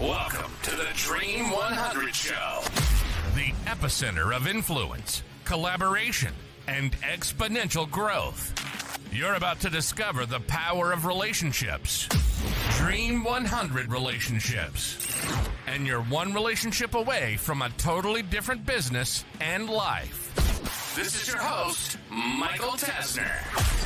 Welcome to the Dream 100 Show, the epicenter of influence, collaboration, and exponential growth. You're about to discover the power of relationships. Dream 100 relationships. And you're one relationship away from a totally different business and life. This is your host, Michael Tesner.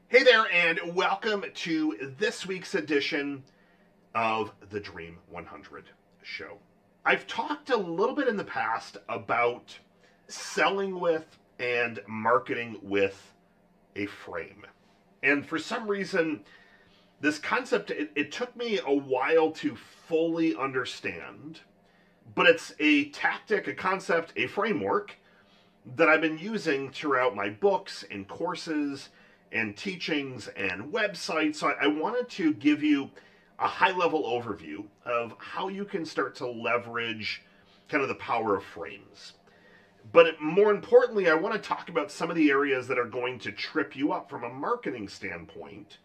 Hey there, and welcome to this week's edition of the Dream 100 Show. I've talked a little bit in the past about selling with and marketing with a frame. And for some reason, this concept, it took me a while to fully understand, but it's a tactic, a concept, a framework that I've been using throughout my books and courses and teachings and websites. So I wanted to give you a high-level overview of how you can start to leverage kind of the power of frames. But more importantly, I want to talk about some of the areas that are going to trip you up from a marketing standpoint,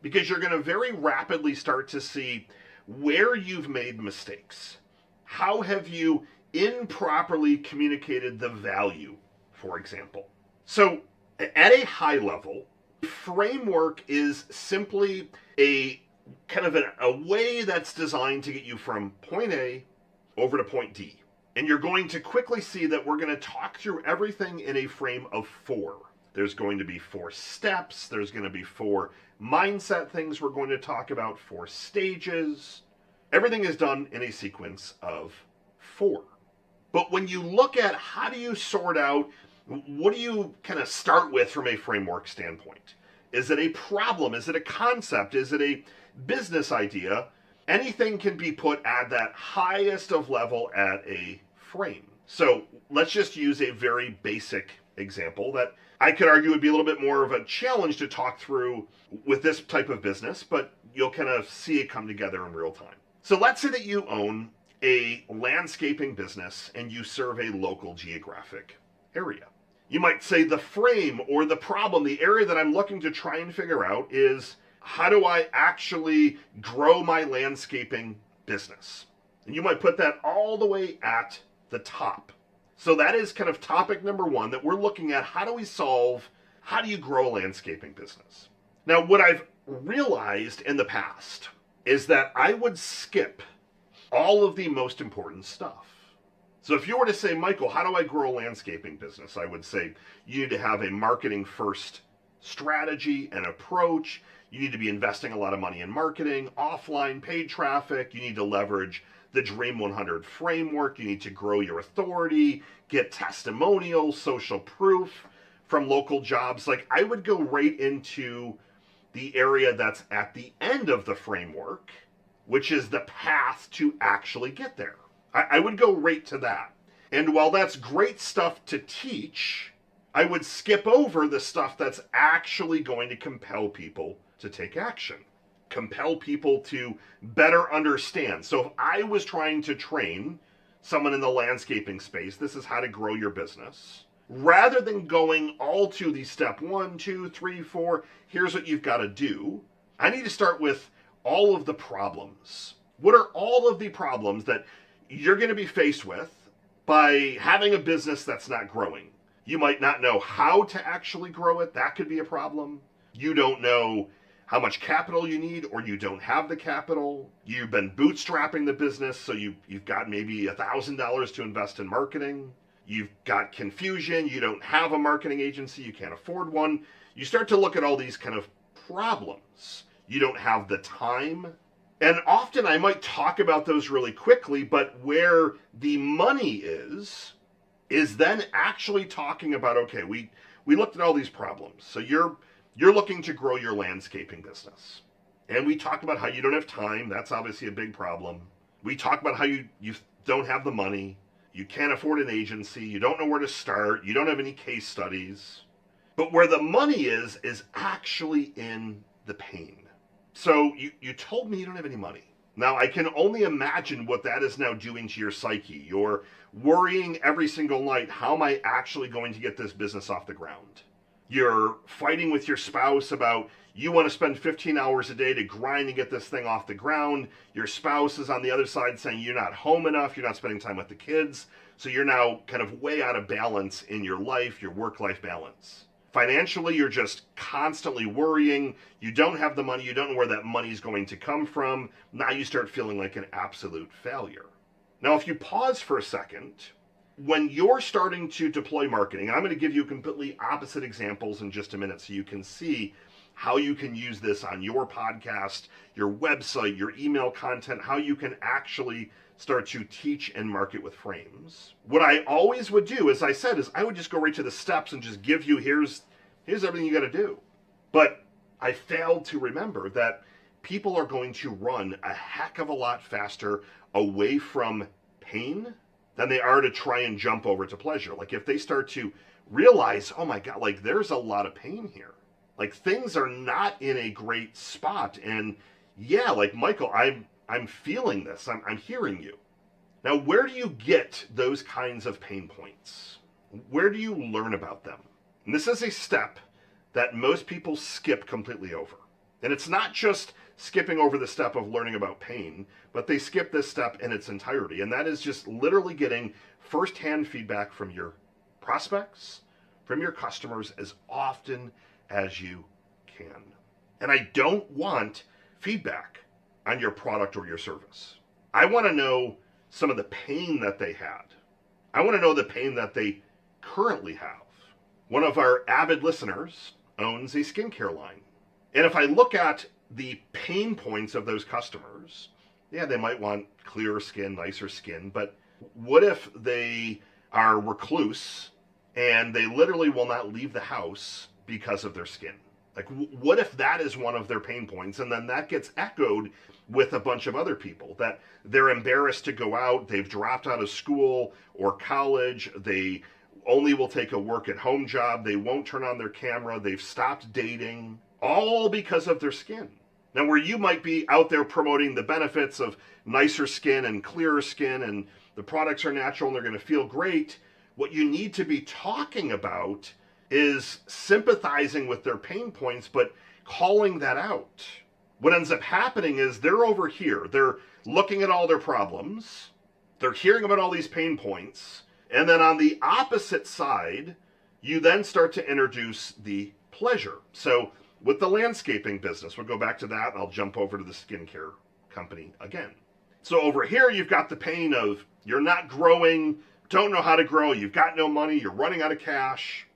because you're going to very rapidly start to see where you've made mistakes. How have you improperly communicated the value, for example? So at a high level, framework is simply a kind of a way that's designed to get you from point A over to point D. And you're going to quickly see that we're going to talk through everything in a frame of 4. There's going to be 4 steps. There's going to be 4 mindset things we're going to talk about, 4 stages. Everything is done in a sequence of 4. But when you look at how do you sort out, what do you kind of start with from a framework standpoint? Is it a problem? Is it a concept? Is it a business idea? Anything can be put at that highest of level at a frame. So let's just use a very basic example that I could argue would be a little bit more of a challenge to talk through with this type of business, but you'll kind of see it come together in real time. So let's say that you own a landscaping business and you serve a local geographic area. You might say the frame or the problem, the area that I'm looking to try and figure out is, how do I actually grow my landscaping business? And you might put that all the way at the top. So that is kind of topic number 1 that we're looking at. How do you grow a landscaping business? Now, what I've realized in the past is that I would skip all of the most important stuff. So if you were to say, Michael, how do I grow a landscaping business? I would say you need to have a marketing first strategy and approach. You need to be investing a lot of money in marketing, offline, paid traffic. You need to leverage the Dream 100 framework. You need to grow your authority, get testimonials, social proof from local jobs. Like, I would go right into the area that's at the end of the framework, which is the path to actually get there. I would go right to that. And while that's great stuff to teach, I would skip over the stuff that's actually going to compel people to take action, compel people to better understand. So if I was trying to train someone in the landscaping space, this is how to grow your business, rather than going all to the step 1, 2, 3, 4, here's what you've got to do, I need to start with all of the problems. What are all of the problems that you're going to be faced with by having a business that's not growing? You might not know how to actually grow it. That could be a problem. You don't know how much capital you need, or you don't have the capital. You've been bootstrapping the business, so you've got maybe $1,000 to invest in marketing. You've got confusion. You don't have a marketing agency. You can't afford one. You start to look at all these kind of problems. You don't have the time. And often I might talk about those really quickly, but where the money is then actually talking about, okay, we looked at all these problems. So you're looking to grow your landscaping business. And we talked about how you don't have time. That's obviously a big problem. We talked about how you don't have the money. You can't afford an agency. You don't know where to start. You don't have any case studies. But where the money is actually in the pain. So you told me you don't have any money. Now, I can only imagine what that is now doing to your psyche. You're worrying every single night, how am I actually going to get this business off the ground? You're fighting with your spouse about you want to spend 15 hours a day to grind and get this thing off the ground. Your spouse is on the other side saying you're not home enough, you're not spending time with the kids. So you're now kind of way out of balance in your life, your work-life balance. Financially, you're just constantly worrying. You don't have the money. You don't know where that money is going to come from. Now you start feeling like an absolute failure. Now, if you pause for a second, when you're starting to deploy marketing, and I'm going to give you completely opposite examples in just a minute so you can see how you can use this on your podcast, your website, your email content, how you can actually start to teach and market with frames. What I always would do, as I said, is I would just go right to the steps and just give you, here's everything you got to do. But I failed to remember that people are going to run a heck of a lot faster away from pain than they are to try and jump over to pleasure. Like if they start to realize, oh my God, like there's a lot of pain here. Like things are not in a great spot. And yeah, like Michael, I'm feeling this. I'm hearing you. Now, where do you get those kinds of pain points? Where do you learn about them? And this is a step that most people skip completely over. And it's not just skipping over the step of learning about pain, but they skip this step in its entirety. And that is just literally getting firsthand feedback from your prospects, from your customers as often as you can. And I don't want feedback on your product or your service. I want to know some of the pain that they had. I want to know the pain that they currently have. One of our avid listeners owns a skincare line. And if I look at the pain points of those customers, yeah, they might want clearer skin, nicer skin, but what if they are recluse and they literally will not leave the house because of their skin? Like, what if that is one of their pain points? And then that gets echoed with a bunch of other people, that they're embarrassed to go out, they've dropped out of school or college, they only will take a work-at-home job, they won't turn on their camera, they've stopped dating, all because of their skin. Now, where you might be out there promoting the benefits of nicer skin and clearer skin and the products are natural and they're going to feel great, what you need to be talking about is sympathizing with their pain points, but calling that out. What ends up happening is they're over here, they're looking at all their problems, they're hearing about all these pain points, and then on the opposite side, you then start to introduce the pleasure. So with the landscaping business, we'll go back to that and I'll jump over to the skincare company again. So over here, you've got the pain of you're not growing, don't know how to grow, you've got no money, you're running out of cash,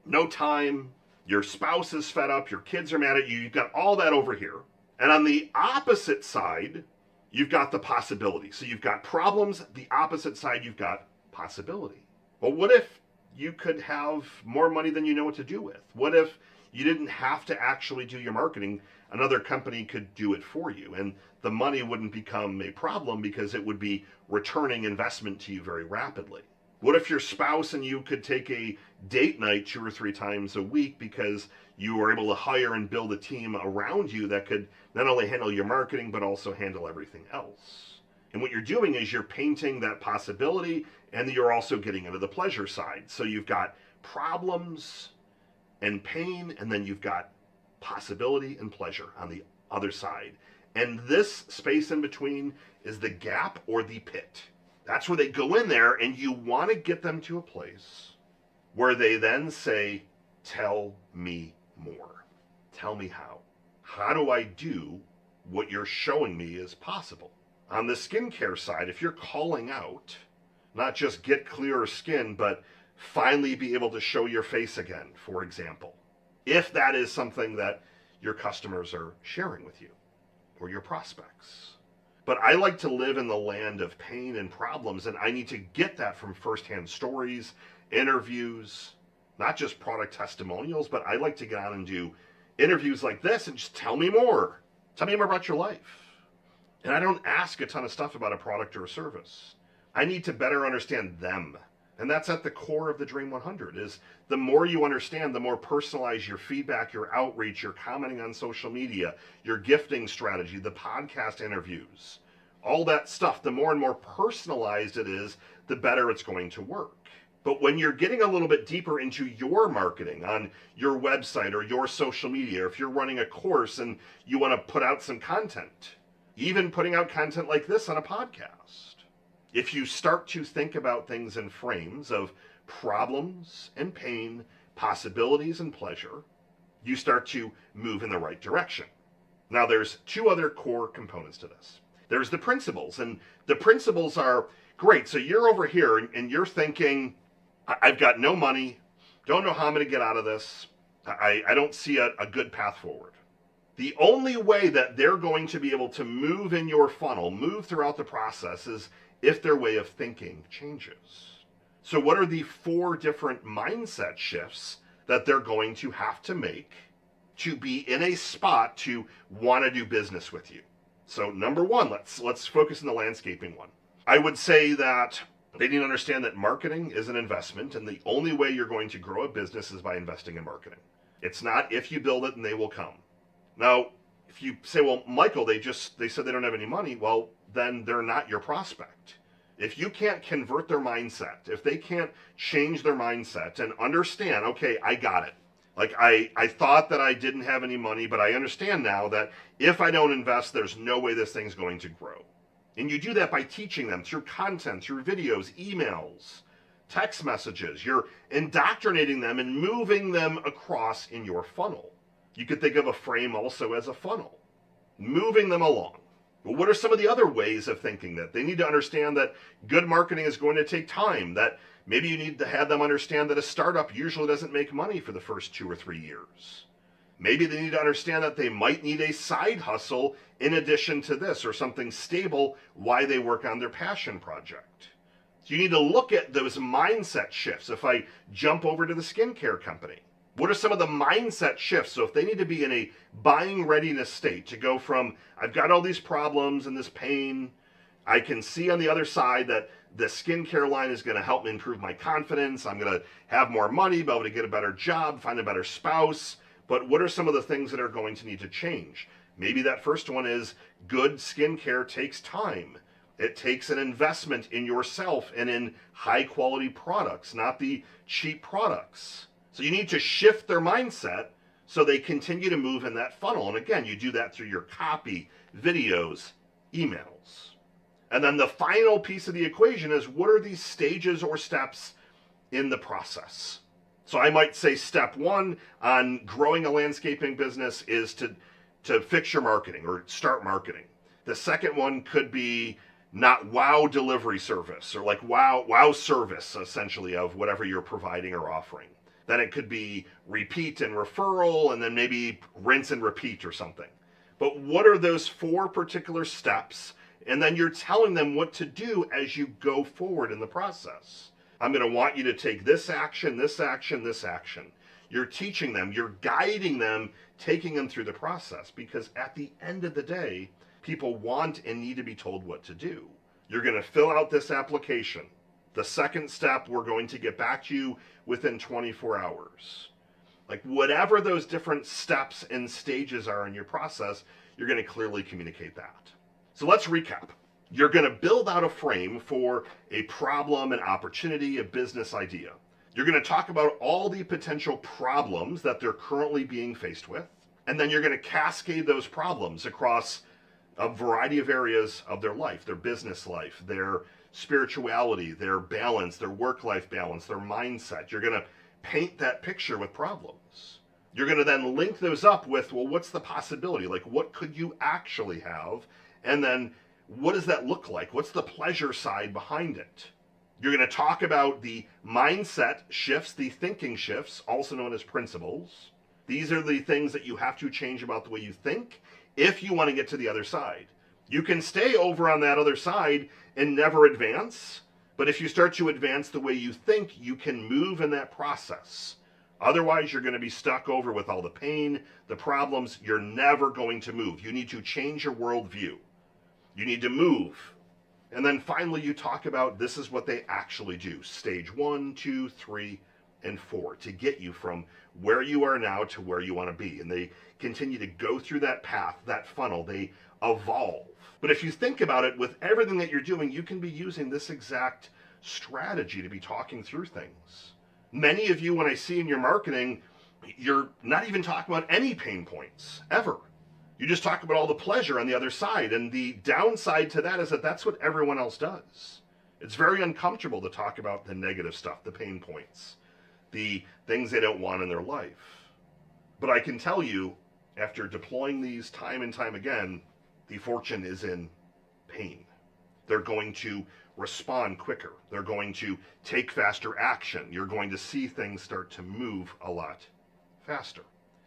no time, your spouse is fed up, your kids are mad at you, you've got all that over here. And on the opposite side, you've got the possibility. So you've got problems, the opposite side, you've got possibility. Well, what if you could have more money than you know what to do with? What if you didn't have to actually do your marketing? Another company could do it for you, and the money wouldn't become a problem because it would be returning investment to you very rapidly. What if your spouse and you could take a date night 2 or 3 times a week because you were able to hire and build a team around you that could not only handle your marketing, but also handle everything else? And what you're doing is you're painting that possibility, and you're also getting into the pleasure side. So you've got problems and pain, and then you've got possibility and pleasure on the other side. And this space in between is the gap or the pit. That's where they go in there, and you want to get them to a place where they then say, tell me more. Tell me how. How do I do what you're showing me is possible? On the skincare side, if you're calling out, not just get clearer skin, but finally be able to show your face again, for example, if that is something that your customers are sharing with you or your prospects. But I like to live in the land of pain and problems, and I need to get that from firsthand stories, interviews, not just product testimonials, but I like to get on and do interviews like this and just tell me more. Tell me more about your life. And I don't ask a ton of stuff about a product or a service. I need to better understand them. And that's at the core of the Dream 100, is the more you understand, the more personalized your feedback, your outreach, your commenting on social media, your gifting strategy, the podcast interviews, all that stuff, the more and more personalized it is, the better it's going to work. But when you're getting a little bit deeper into your marketing on your website or your social media, or if you're running a course and you want to put out some content, even putting out content like this on a podcast, if you start to think about things in frames of problems and pain, possibilities and pleasure, you start to move in the right direction. Now, there's two other core components to this. There's the principles, and the principles are great. So you're over here and you're thinking, I've got no money, don't know how I'm going to get out of this. I don't see a good path forward. The only way that they're going to be able to move in your funnel, move throughout the process, is if their way of thinking changes. So what are the 4 different mindset shifts that they're going to have to make to be in a spot to want to do business with you? So number 1, let's focus on the landscaping one. I would say that they need to understand that marketing is an investment, and the only way you're going to grow a business is by investing in marketing. It's not if you build it and they will come. Now, if you say, well, Michael, they said they don't have any money, well, then they're not your prospect. If you can't convert their mindset, if they can't change their mindset and understand, okay, I got it. Like I thought that I didn't have any money, but I understand now that if I don't invest, there's no way this thing's going to grow. And you do that by teaching them through content, through videos, emails, text messages. You're indoctrinating them and moving them across in your funnel. You could think of a frame also as a funnel, moving them along. Well, what are some of the other ways of thinking that? They need to understand that good marketing is going to take time, that maybe you need to have them understand that a startup usually doesn't make money for the first 2 or 3 years. Maybe they need to understand that they might need a side hustle in addition to this, or something stable while they work on their passion project. So you need to look at those mindset shifts. If I jump over to the skincare company, what are some of the mindset shifts? So if they need to be in a buying readiness state to go from, I've got all these problems and this pain, I can see on the other side that the skincare line is going to help me improve my confidence. I'm going to have more money, be able to get a better job, find a better spouse. But what are some of the things that are going to need to change? Maybe that first one is good skincare takes time. It takes an investment in yourself and in high quality products, not the cheap products. So you need to shift their mindset so they continue to move in that funnel. And again, you do that through your copy, videos, emails. And then the final piece of the equation is, what are these stages or steps in the process? So I might say step 1 on growing a landscaping business is to fix your marketing or start marketing. The second one could be not wow delivery service, or like wow service, essentially, of whatever you're providing or offering. Then it could be repeat and referral, and then maybe rinse and repeat or something. But what are those 4 particular steps? And then you're telling them what to do as you go forward in the process. I'm going to want you to take this action, this action, this action. You're teaching them, you're guiding them, taking them through the process, because at the end of the day, people want and need to be told what to do. You're going to fill out this application. The second step, we're going to get back to you within 24 hours. Like whatever those different steps and stages are in your process, you're going to clearly communicate that. So let's recap. You're going to build out a frame for a problem, an opportunity, a business idea. You're going to talk about all the potential problems that they're currently being faced with. And then you're going to cascade those problems across a variety of areas of their life, their business life, their spirituality, their balance, their work-life balance, their mindset. You're going to paint that picture with problems. You're going to then link those up with, well, what's the possibility? Like, what could you actually have? And then what does that look like? What's the pleasure side behind it? You're going to talk about the mindset shifts, the thinking shifts, also known as principles. These are the things that you have to change about the way you think if you want to get to the other side. You can stay over on that other side and never advance, but if you start to advance the way you think, you can move in that process. Otherwise, you're going to be stuck over with all the pain, the problems. You're never going to move. You need to change your worldview. You need to move. And then finally, you talk about this is what they actually do. Stage 1, 2, 3, and 4 to get you from where you are now to where you want to be. And they continue to go through that path, that funnel. They evolve. But if you think about it, with everything that you're doing, you can be using this exact strategy to be talking through things. Many of you, when I see in your marketing, you're not even talking about any pain points, ever. You just talk about all the pleasure on the other side, and the downside to that is that that's what everyone else does. It's very uncomfortable to talk about the negative stuff, the pain points, the things they don't want in their life. But I can tell you, after deploying these time and time again, the fortune is in pain. They're going to respond quicker. They're going to take faster action. You're going to see things start to move a lot faster.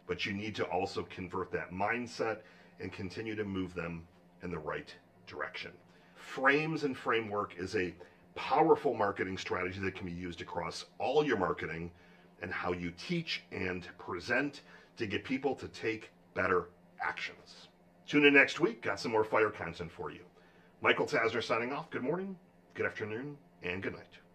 But you need to also convert that mindset and continue to move them in the right direction. Frames and framework is a powerful marketing strategy that can be used across all your marketing and how you teach and present to get people to take better actions. Tune in next week. Got some more fire content for you. Michael Tasner signing off. Good morning, good afternoon, and good night.